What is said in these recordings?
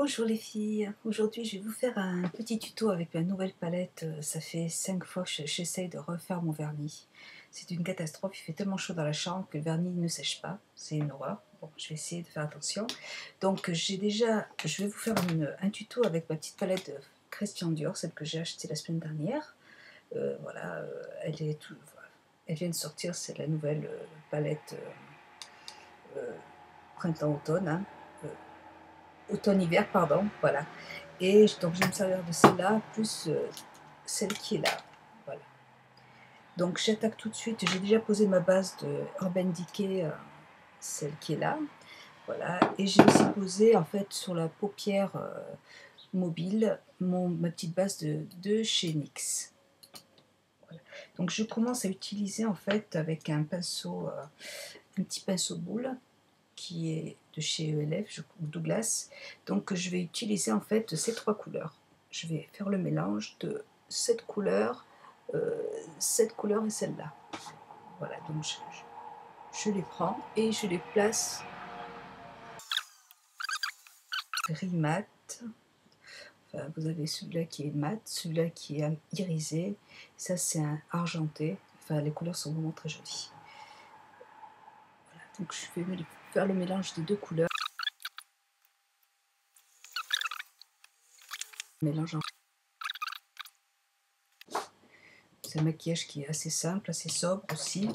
Bonjour les filles, aujourd'hui je vais vous faire un petit tuto avec ma nouvelle palette. Ça fait 5 fois que j'essaye de refaire mon vernis. C'est une catastrophe, il fait tellement chaud dans la chambre que le vernis ne sèche pas, c'est une horreur. Bon, je vais essayer de faire attention. Donc je vais vous faire un tuto avec ma petite palette de Christian Dior, celle que j'ai achetée la semaine dernière. Voilà, voilà, elle vient de sortir, c'est la nouvelle palette printemps-automne, hein. Automne-hiver, pardon, voilà. Et donc je vais me servir de celle-là, plus celle qui est là, voilà. Donc j'attaque tout de suite, j'ai déjà posé ma base de Urban Decay, celle qui est là, voilà. Et j'ai aussi posé en fait sur la paupière mobile, ma petite base de chez NYX. Voilà. Donc je commence à utiliser en fait avec un pinceau, un petit pinceau boule, qui est de chez ELF ou Douglas. Donc je vais utiliser en fait ces trois couleurs. Je vais faire le mélange de cette couleur et celle-là. Voilà, donc je les prends et je les place gris mat. Enfin, vous avez celui-là qui est mat, celui-là qui est irisé, ça c'est un argenté. Enfin, les couleurs sont vraiment très jolies. Voilà, donc je vais faire le mélange des deux couleurs. Mélange en... C'est un maquillage qui est assez simple, assez sobre aussi.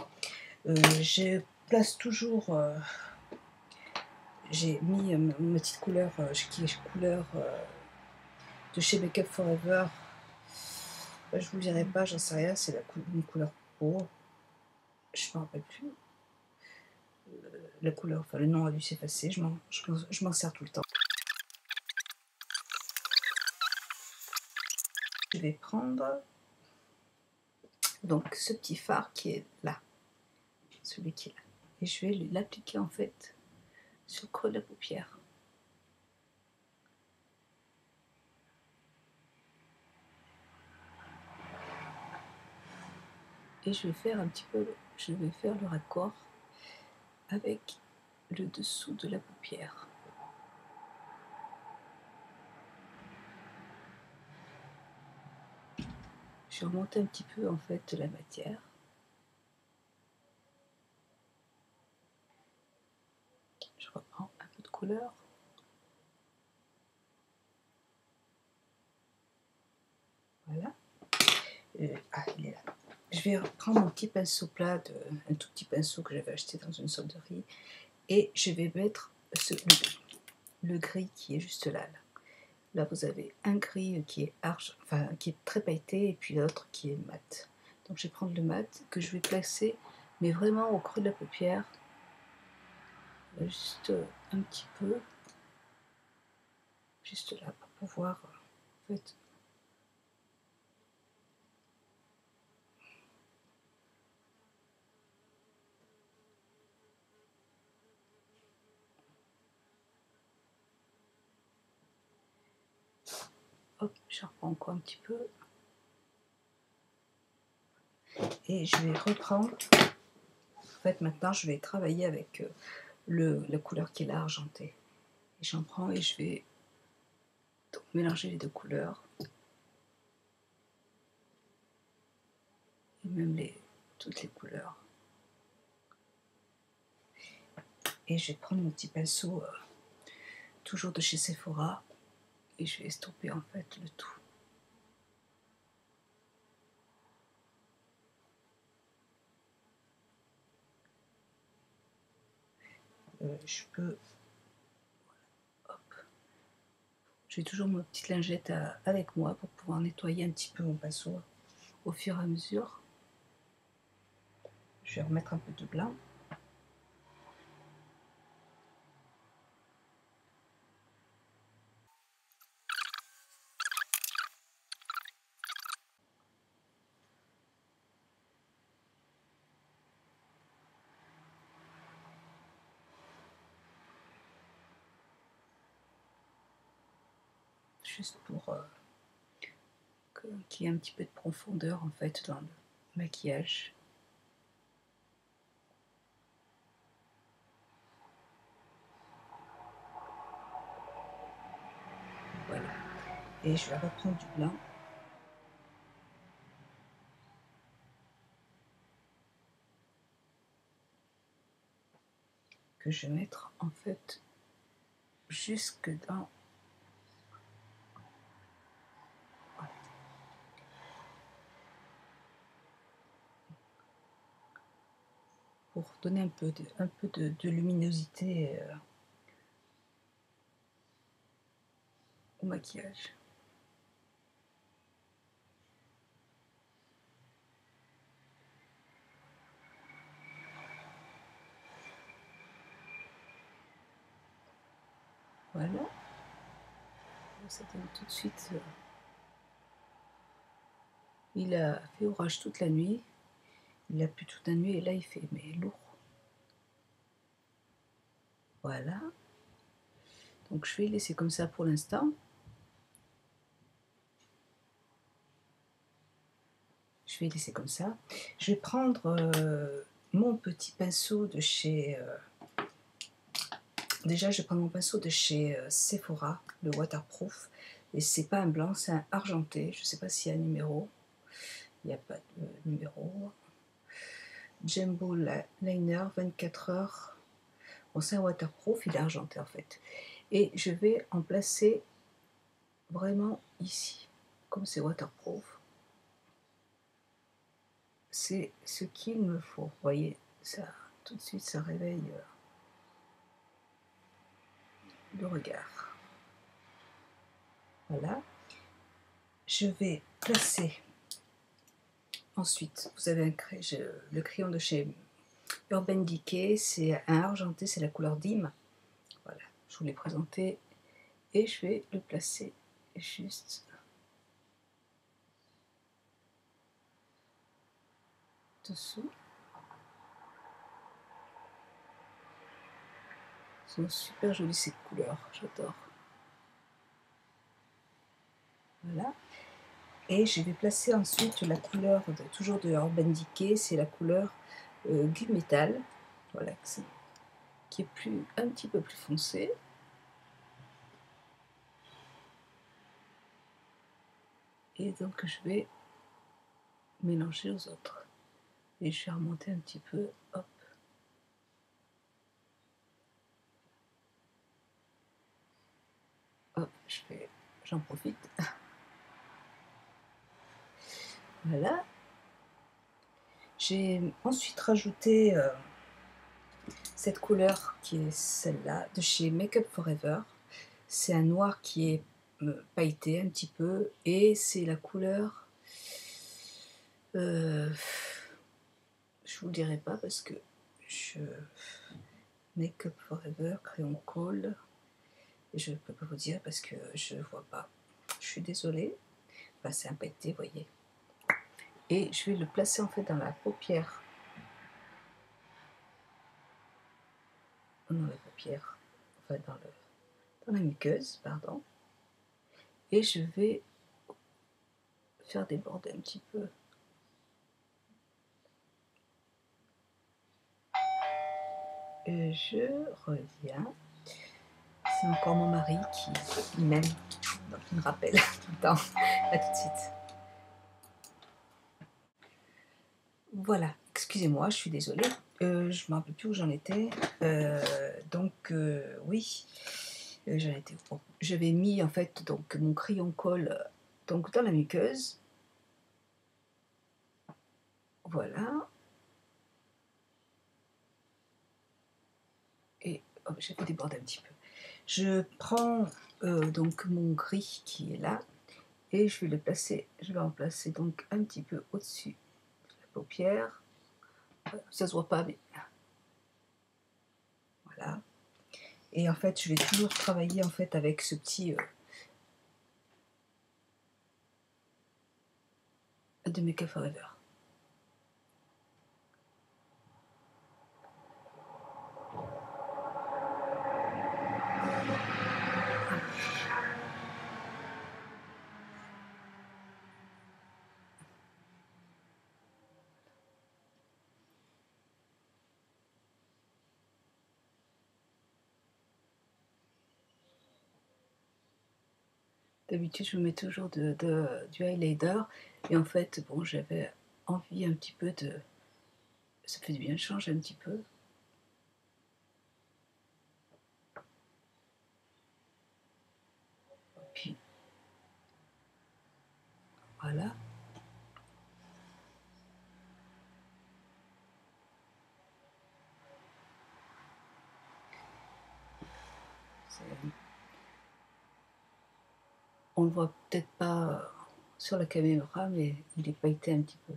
Je place toujours, j'ai mis ma petite couleur qui est couleur de chez Make Up Forever. Je vous le dirai pas, j'en sais rien, c'est une couleur peau. Je ne me rappelle plus. La couleur, enfin le nom a dû s'effacer, je m'en sers tout le temps. Je vais prendre donc ce petit fard qui est là, celui qui est là. Et je vais l'appliquer en fait sur le creux de la paupière. Et je vais faire un petit peu, je vais faire le raccord avec le dessous de la paupière. Je vais remonter un petit peu en fait la matière. Je reprends un peu de couleur. Voilà. Ah, il est là. Je vais reprendre mon petit pinceau plat, un tout petit pinceau que j'avais acheté dans une solderie, et je vais mettre le gris qui est juste là. Là, vous avez un gris qui est enfin qui est très pailleté, et puis l'autre qui est mat. Donc je vais prendre le mat que je vais placer, mais vraiment au creux de la paupière, juste un petit peu, juste là pour pouvoir en fait. Hop, je reprends encore un petit peu. Et je vais reprendre. En fait, maintenant, je vais travailler avec la couleur qui est là, argentée. Et j'en prends et je vais donc mélanger les deux couleurs. Et même toutes les couleurs. Et je vais prendre mon petit pinceau, toujours de chez Sephora. Et je vais estomper en fait le tout. Je peux... Hop. J'ai toujours ma petite lingette avec moi pour pouvoir nettoyer un petit peu mon pinceau au fur et à mesure. Je vais remettre un peu de blanc. Juste pour qu'il y ait un petit peu de profondeur en fait dans le maquillage. Et je vais reprendre du blanc. Que je vais mettre en fait jusque dans... Voilà. Pour donner un peu de luminosité au maquillage. Voilà. Ça donne tout de suite... Il a fait orage toute la nuit. Il a plu toute la nuit et là il fait mais lourd. Voilà. Donc je vais laisser comme ça pour l'instant. Je vais laisser comme ça. Je vais prendre mon petit pinceau de chez... déjà je vais prendre mon pinceau de chez Sephora, le waterproof. Et c'est pas un blanc, c'est un argenté. Je sais pas s'il y a un numéro. Il n'y a pas de numéro. Jumbo Liner 24 heures. Bon, c'est un waterproof, il est argenté en fait. Et je vais en placer vraiment ici. Comme c'est waterproof, c'est ce qu'il me faut. Vous voyez, ça, tout de suite, ça réveille le regard. Voilà. Je vais placer. Ensuite, vous avez le crayon de chez Urban Decay, c'est un argenté, c'est la couleur Dim. Voilà, je vous l'ai présenté et je vais le placer juste dessous. Ils sont super jolies ces couleurs, j'adore. Voilà. Et je vais placer ensuite la couleur toujours de Urban Decay, c'est la couleur Gunmetal, voilà, qui est un petit peu plus foncé. Et donc je vais mélanger aux autres. Et je vais remonter un petit peu, hop. Hop, j'en profite. Voilà. J'ai ensuite rajouté cette couleur qui est celle-là, de chez Make Up Forever. C'est un noir qui est pailleté un petit peu, et c'est la couleur... je vous le dirai pas parce que je... Make Up Forever, crayon colle, et je ne peux pas vous dire parce que je ne vois pas. Je suis désolée. Enfin, c'est un pailleté, vous voyez. Et je vais le placer en fait dans la paupière. Dans la paupière. Enfin, dans la muqueuse, pardon. Et je vais faire déborder un petit peu. Et je reviens. C'est encore mon mari qui m'aime, donc il me rappelle tout le temps. À tout de suite. Voilà, excusez-moi, je suis désolée. Je ne me rappelle plus où j'en étais. Oui, j'en étais. Bon, j'avais mis en fait donc mon crayon colle donc dans la muqueuse. Voilà. Et oh, j'ai fait déborder un petit peu. Je prends donc mon gris qui est là et je vais le placer. Je vais en placer donc un petit peu au-dessus de la paupière. Ça se voit pas, mais voilà. Et en fait, je vais toujours travailler en fait avec ce petit de Make Up Forever. D'habitude, je mets toujours du highlighter. Et en fait, bon, j'avais envie un petit peu de... Ça fait du bien de changer un petit peu. Puis, voilà. On le voit peut-être pas sur la caméra, mais il est pailleté un petit peu.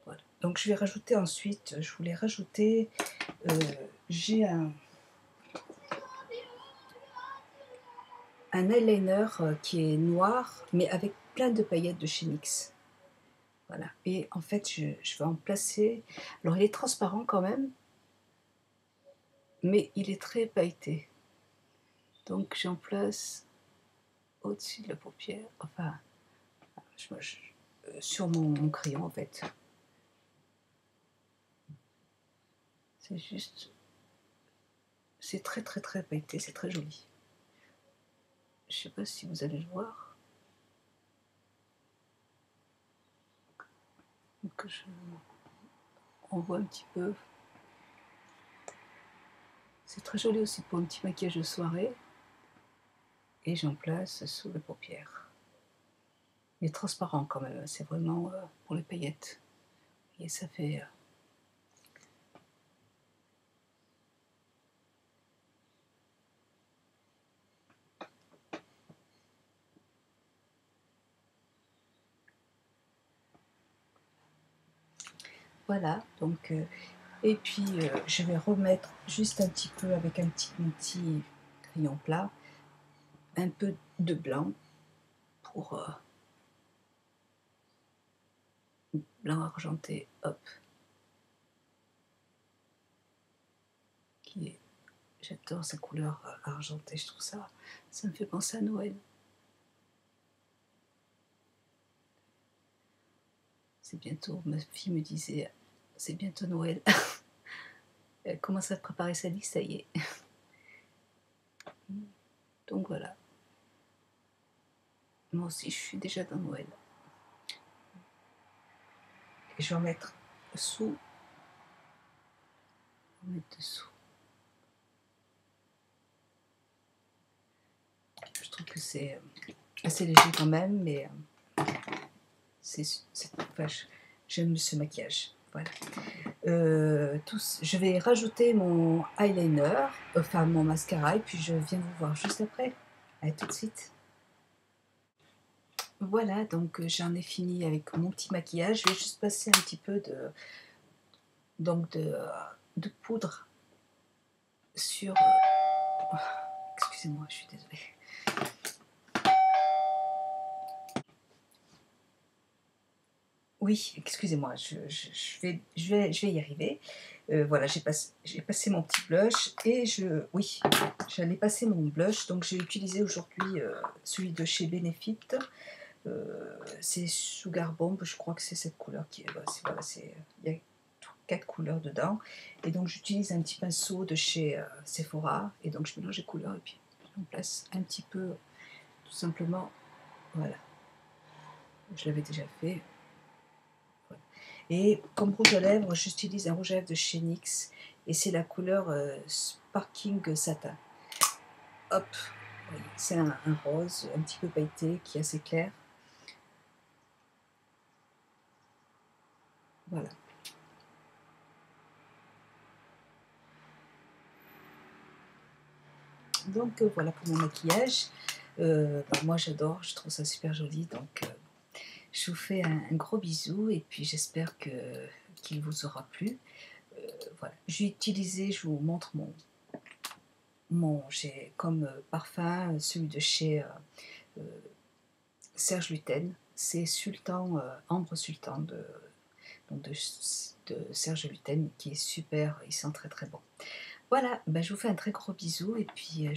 Voilà. Donc je vais rajouter ensuite, je voulais rajouter, j'ai un eyeliner qui est noir, mais avec plein de paillettes de chez NYX. Voilà. Et en fait, je vais en placer. Alors il est transparent quand même, mais il est très pailleté. Donc j'en place au-dessus de la paupière, enfin, sur mon crayon en fait. C'est juste, c'est très très très pailleté, c'est très joli. Je sais pas si vous allez le voir. Donc on voit un petit peu. C'est très joli aussi pour un petit maquillage de soirée. Et j'en place sous les paupières. Il est transparent quand même, c'est vraiment pour les paillettes. Et ça fait... Voilà, donc... et puis je vais remettre juste un petit peu avec un petit crayon plat, un peu de blanc pour blanc argenté, hop, qui est, j'adore sa couleur argentée, je trouve ça me fait penser à Noël. C'est bientôt, ma fille me disait, c'est bientôt Noël. Elle commence à préparer sa liste, ça y est. Donc voilà. Moi aussi, je suis déjà dans Noël. Et je vais en mettre dessous. Je trouve que c'est assez léger quand même, mais enfin, j'aime ce maquillage. Voilà. Je vais rajouter mon eyeliner, enfin mon mascara, et puis je viens vous voir juste après. Allez, tout de suite. Voilà, donc j'en ai fini avec mon petit maquillage. Je vais juste passer un petit peu de poudre sur... excusez-moi, je suis désolée. Oui, excusez-moi, je vais y arriver. Voilà, j'ai passé mon petit blush et oui, j'allais passer mon blush, donc j'ai utilisé aujourd'hui celui de chez Benefit. C'est Sugar Bomb, je crois que c'est cette couleur qui est... Voilà, il y a 4 couleurs dedans. Et donc j'utilise un petit pinceau de chez Sephora, et donc je mélange les couleurs et puis j'en place un petit peu, tout simplement. Voilà, je l'avais déjà fait. Et comme rouge à lèvres, j'utilise un rouge à lèvres de chez NYX et c'est la couleur Sparking Satin. Hop, c'est un rose un petit peu pailleté qui est assez clair. Voilà. Donc voilà pour mon maquillage. Moi j'adore, je trouve ça super joli. Donc je vous fais un gros bisou et puis j'espère qu'il vous aura plu. Voilà. J'ai utilisé, je vous montre j'ai comme parfum celui de chez Serge Lutens. C'est Sultan, Ambre Sultan de Serge Lutens qui est super, il sent très très bon. Voilà, je vous fais un très gros bisou et puis